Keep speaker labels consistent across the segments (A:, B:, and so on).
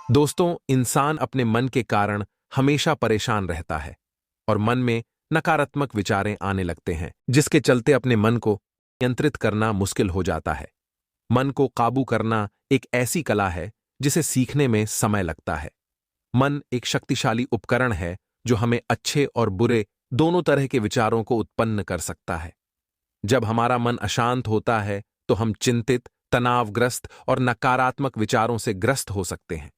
A: दोस्तों, इंसान अपने मन के कारण हमेशा परेशान रहता है और मन में नकारात्मक विचारें आने लगते हैं, जिसके चलते अपने मन को नियंत्रित करना मुश्किल हो जाता है। मन को काबू करना एक ऐसी कला है जिसे सीखने में समय लगता है। मन एक शक्तिशाली उपकरण है जो हमें अच्छे और बुरे दोनों तरह के विचारों को उत्पन्न कर सकता है। जब हमारा मन अशांत होता है तो हम चिंतित, तनावग्रस्त और नकारात्मक विचारों से ग्रस्त हो सकते हैं।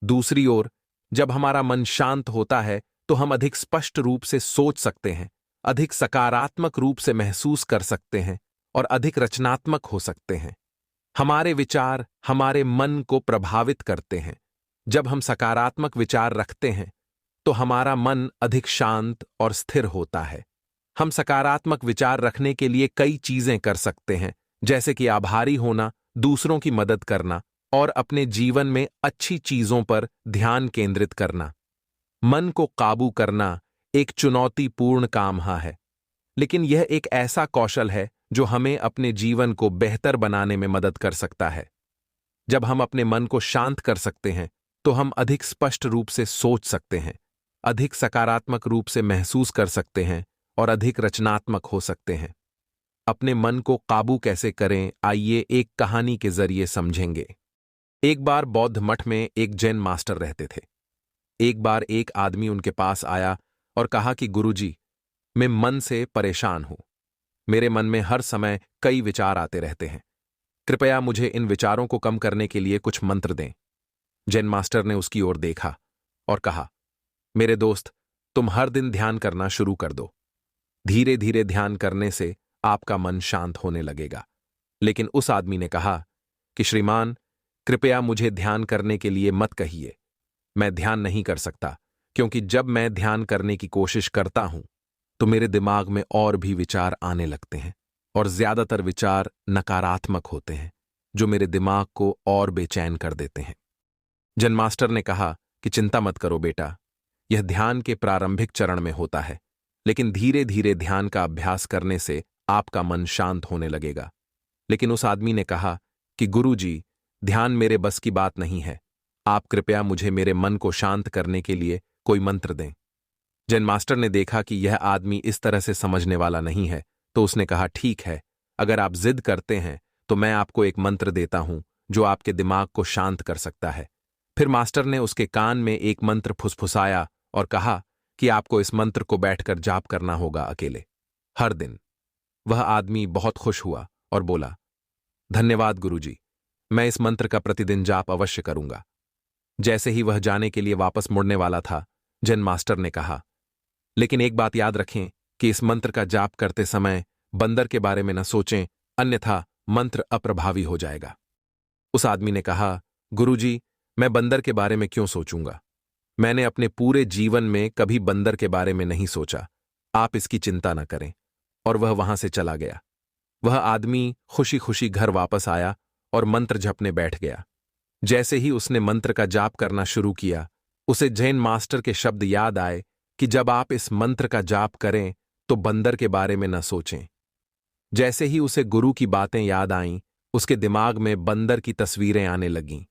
A: दूसरी ओर, जब हमारा मन शांत होता है तो हम अधिक स्पष्ट रूप से सोच सकते हैं, अधिक सकारात्मक रूप से महसूस कर सकते हैं और अधिक रचनात्मक हो सकते हैं। हमारे विचार हमारे मन को प्रभावित करते हैं। जब हम सकारात्मक विचार रखते हैं तो हमारा मन अधिक शांत और स्थिर होता है। हम सकारात्मक विचार रखने के लिए कई चीजें कर सकते हैं, जैसे कि आभारी होना, दूसरों की मदद करना और अपने जीवन में अच्छी चीजों पर ध्यान केंद्रित करना। मन को काबू करना एक चुनौतीपूर्ण काम है, लेकिन यह एक ऐसा कौशल है जो हमें अपने जीवन को बेहतर बनाने में मदद कर सकता है। जब हम अपने मन को शांत कर सकते हैं तो हम अधिक स्पष्ट रूप से सोच सकते हैं, अधिक सकारात्मक रूप से महसूस कर सकते हैं और अधिक रचनात्मक हो सकते हैं। अपने मन को काबू कैसे करें, आइए एक कहानी के जरिए समझेंगे। एक बार बौद्ध मठ में एक जैन मास्टर रहते थे। एक बार एक आदमी उनके पास आया और कहा कि गुरुजी, मैं मन से परेशान हूं। मेरे मन में हर समय कई विचार आते रहते हैं। कृपया मुझे इन विचारों को कम करने के लिए कुछ मंत्र दें। जैन मास्टर ने उसकी ओर देखा और कहा, मेरे दोस्त, तुम हर दिन ध्यान करना शुरू कर दो। धीरे धीरे ध्यान करने से आपका मन शांत होने लगेगा। लेकिन उस आदमी ने कहा कि श्रीमान, कृपया मुझे ध्यान करने के लिए मत कहिए। मैं ध्यान नहीं कर सकता, क्योंकि जब मैं ध्यान करने की कोशिश करता हूं तो मेरे दिमाग में और भी विचार आने लगते हैं और ज्यादातर विचार नकारात्मक होते हैं, जो मेरे दिमाग को और बेचैन कर देते हैं। जैन मास्टर ने कहा कि चिंता मत करो बेटा, यह ध्यान के प्रारंभिक चरण में होता है, लेकिन धीरे धीरे ध्यान का अभ्यास करने से आपका मन शांत होने लगेगा। लेकिन उस आदमी ने कहा कि गुरुजी, ध्यान मेरे बस की बात नहीं है। आप कृपया मुझे मेरे मन को शांत करने के लिए कोई मंत्र दें। जैन मास्टर ने देखा कि यह आदमी इस तरह से समझने वाला नहीं है, तो उसने कहा, ठीक है, अगर आप जिद करते हैं तो मैं आपको एक मंत्र देता हूं जो आपके दिमाग को शांत कर सकता है। फिर मास्टर ने उसके कान में एक मंत्र फुसफुसाया और कहा कि आपको इस मंत्र को बैठकर जाप करना होगा अकेले, हर दिन। वह आदमी बहुत खुश हुआ और बोला, धन्यवाद गुरुजी, मैं इस मंत्र का प्रतिदिन जाप अवश्य करूंगा। जैसे ही वह जाने के लिए वापस मुड़ने वाला था, जैन मास्टर ने कहा, लेकिन एक बात याद रखें कि इस मंत्र का जाप करते समय बंदर के बारे में न सोचें, अन्यथा मंत्र अप्रभावी हो जाएगा। उस आदमी ने कहा, गुरुजी, मैं बंदर के बारे में क्यों सोचूंगा? मैंने अपने पूरे जीवन में कभी बंदर के बारे में नहीं सोचा। आप इसकी चिंता न करें। और वह वहां से चला गया। वह आदमी खुशी खुशी घर वापस आया और मंत्र जपने बैठ गया। जैसे ही उसने मंत्र का जाप करना शुरू किया, उसे जैन मास्टर के शब्द याद आए कि जब आप इस मंत्र का जाप करें तो बंदर के बारे में न सोचें। जैसे ही उसे गुरु की बातें याद आईं, उसके दिमाग में बंदर की तस्वीरें आने लगीं।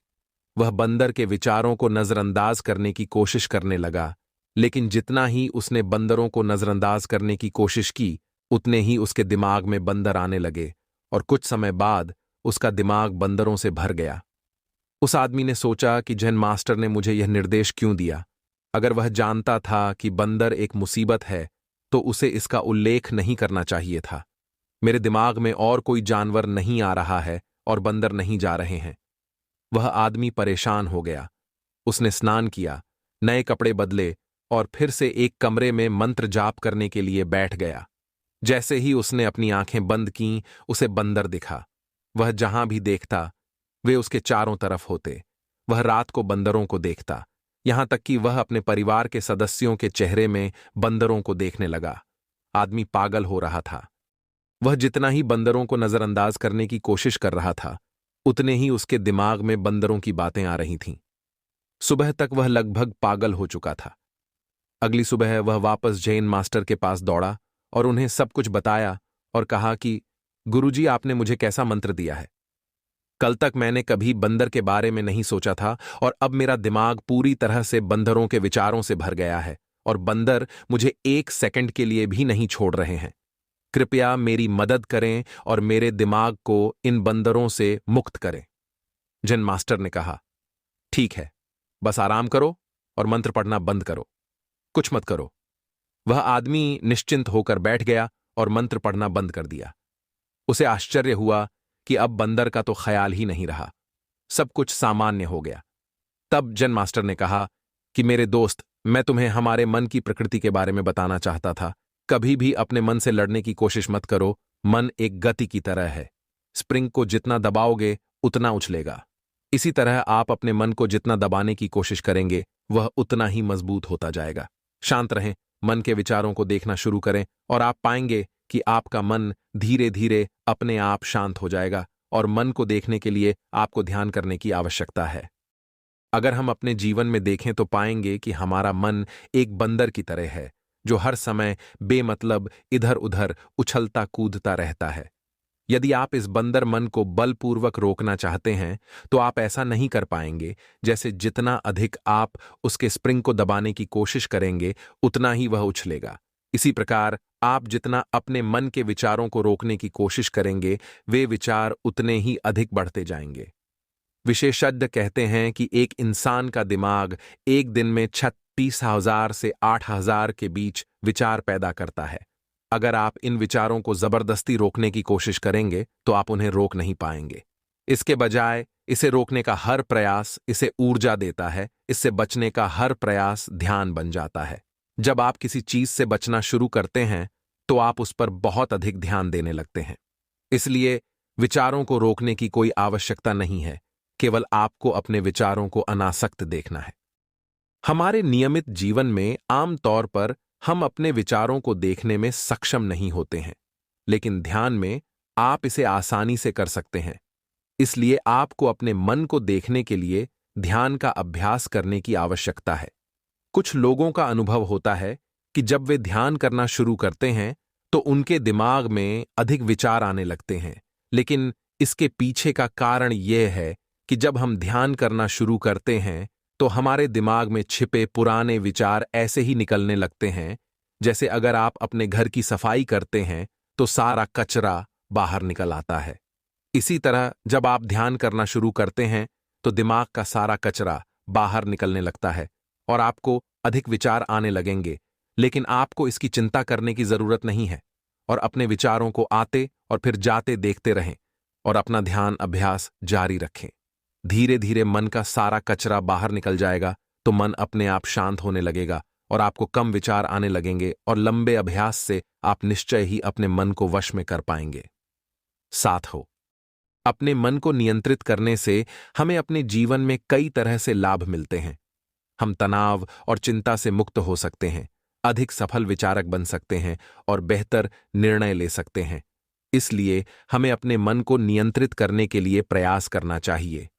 A: वह बंदर के विचारों को नजरअंदाज करने की कोशिश करने लगा, लेकिन जितना ही उसने बंदरों को नजरअंदाज करने की कोशिश की, उतने ही उसके दिमाग में बंदर आने लगे और कुछ समय बाद उसका दिमाग बंदरों से भर गया। उस आदमी ने सोचा कि जैन मास्टर ने मुझे यह निर्देश क्यों दिया? अगर वह जानता था कि बंदर एक मुसीबत है तो उसे इसका उल्लेख नहीं करना चाहिए था। मेरे दिमाग में और कोई जानवर नहीं आ रहा है और बंदर नहीं जा रहे हैं। वह आदमी परेशान हो गया। उसने स्नान किया, नए कपड़े बदले और फिर से एक कमरे में मंत्र जाप करने के लिए बैठ गया। जैसे ही उसने अपनी आंखें बंद कीं, उसे बंदर दिखा। वह जहां भी देखता, वे उसके चारों तरफ होते। वह रात को बंदरों को देखता, यहां तक कि वह अपने परिवार के सदस्यों के चेहरे में बंदरों को देखने लगा। आदमी पागल हो रहा था। वह जितना ही बंदरों को नजरअंदाज करने की कोशिश कर रहा था, उतने ही उसके दिमाग में बंदरों की बातें आ रही थीं। सुबह तक वह लगभग पागल हो चुका था। अगली सुबह वह वापस जैन मास्टर के पास दौड़ा और उन्हें सब कुछ बताया और कहा कि गुरुजी, आपने मुझे कैसा मंत्र दिया है? कल तक मैंने कभी बंदर के बारे में नहीं सोचा था और अब मेरा दिमाग पूरी तरह से बंदरों के विचारों से भर गया है और बंदर मुझे एक सेकंड के लिए भी नहीं छोड़ रहे हैं। कृपया मेरी मदद करें और मेरे दिमाग को इन बंदरों से मुक्त करें। जेन मास्टर ने कहा, ठीक है, बस आराम करो और मंत्र पढ़ना बंद करो, कुछ मत करो। वह आदमी निश्चिंत होकर बैठ गया और मंत्र पढ़ना बंद कर दिया। उसे आश्चर्य हुआ कि अब बंदर का तो ख्याल ही नहीं रहा, सब कुछ सामान्य हो गया। तब जेन मास्टर ने कहा कि मेरे दोस्त, मैं तुम्हें हमारे मन की प्रकृति के बारे में बताना चाहता था। कभी भी अपने मन से लड़ने की कोशिश मत करो। मन एक गति की तरह है, स्प्रिंग को जितना दबाओगे उतना उछलेगा। इसी तरह आप अपने मन को जितना दबाने की कोशिश करेंगे वह उतना ही मजबूत होता जाएगा। शांत रहें, मन के विचारों को देखना शुरू करें और आप पाएंगे कि आपका मन धीरे धीरे अपने आप शांत हो जाएगा और मन को देखने के लिए आपको ध्यान करने की आवश्यकता है। अगर हम अपने जीवन में देखें तो पाएंगे कि हमारा मन एक बंदर की तरह है जो हर समय बेमतलब इधर उधर उछलता कूदता रहता है। यदि आप इस बंदर मन को बलपूर्वक रोकना चाहते हैं तो आप ऐसा नहीं कर पाएंगे। जैसे जितना अधिक आप उसके स्प्रिंग को दबाने की कोशिश करेंगे उतना ही वह उछलेगा। इसी प्रकार आप जितना अपने मन के विचारों को रोकने की कोशिश करेंगे वे विचार उतने ही अधिक बढ़ते जाएंगे। विशेषज्ञ कहते हैं कि एक इंसान का दिमाग एक दिन में 36,000 से 8,000 के बीच विचार पैदा करता है। अगर आप इन विचारों को जबरदस्ती रोकने की कोशिश करेंगे तो आप उन्हें रोक नहीं पाएंगे। इसके बजाय इसे रोकने का हर प्रयास इसे ऊर्जा देता है। इससे बचने का हर प्रयास ध्यान बन जाता है। जब आप किसी चीज से बचना शुरू करते हैं तो आप उस पर बहुत अधिक ध्यान देने लगते हैं। इसलिए विचारों को रोकने की कोई आवश्यकता नहीं है, केवल आपको अपने विचारों को अनासक्त देखना है। हमारे नियमित जीवन में आम तौर पर हम अपने विचारों को देखने में सक्षम नहीं होते हैं, लेकिन ध्यान में आप इसे आसानी से कर सकते हैं। इसलिए आपको अपने मन को देखने के लिए ध्यान का अभ्यास करने की आवश्यकता है। कुछ लोगों का अनुभव होता है कि जब वे ध्यान करना शुरू करते हैं तो उनके दिमाग में अधिक विचार आने लगते हैं, लेकिन इसके पीछे का कारण यह है कि जब हम ध्यान करना शुरू करते हैं तो हमारे दिमाग में छिपे पुराने विचार ऐसे ही निकलने लगते हैं जैसे अगर आप अपने घर की सफाई करते हैं तो सारा कचरा बाहर निकल आता है। इसी तरह जब आप ध्यान करना शुरू करते हैं तो दिमाग का सारा कचरा बाहर निकलने लगता है और आपको अधिक विचार आने लगेंगे, लेकिन आपको इसकी चिंता करने की जरूरत नहीं है और अपने विचारों को आते और फिर जाते देखते रहें और अपना ध्यान अभ्यास जारी रखें। धीरे धीरे मन का सारा कचरा बाहर निकल जाएगा तो मन अपने आप शांत होने लगेगा और आपको कम विचार आने लगेंगे और लंबे अभ्यास से आप निश्चय ही अपने मन को वश में कर पाएंगे। साथ हो, अपने मन को नियंत्रित करने से हमें अपने जीवन में कई तरह से लाभ मिलते हैं। हम तनाव और चिंता से मुक्त हो सकते हैं, अधिक सफल विचारक बन सकते हैं और बेहतर निर्णय ले सकते हैं। इसलिए हमें अपने मन को नियंत्रित करने के लिए प्रयास करना चाहिए।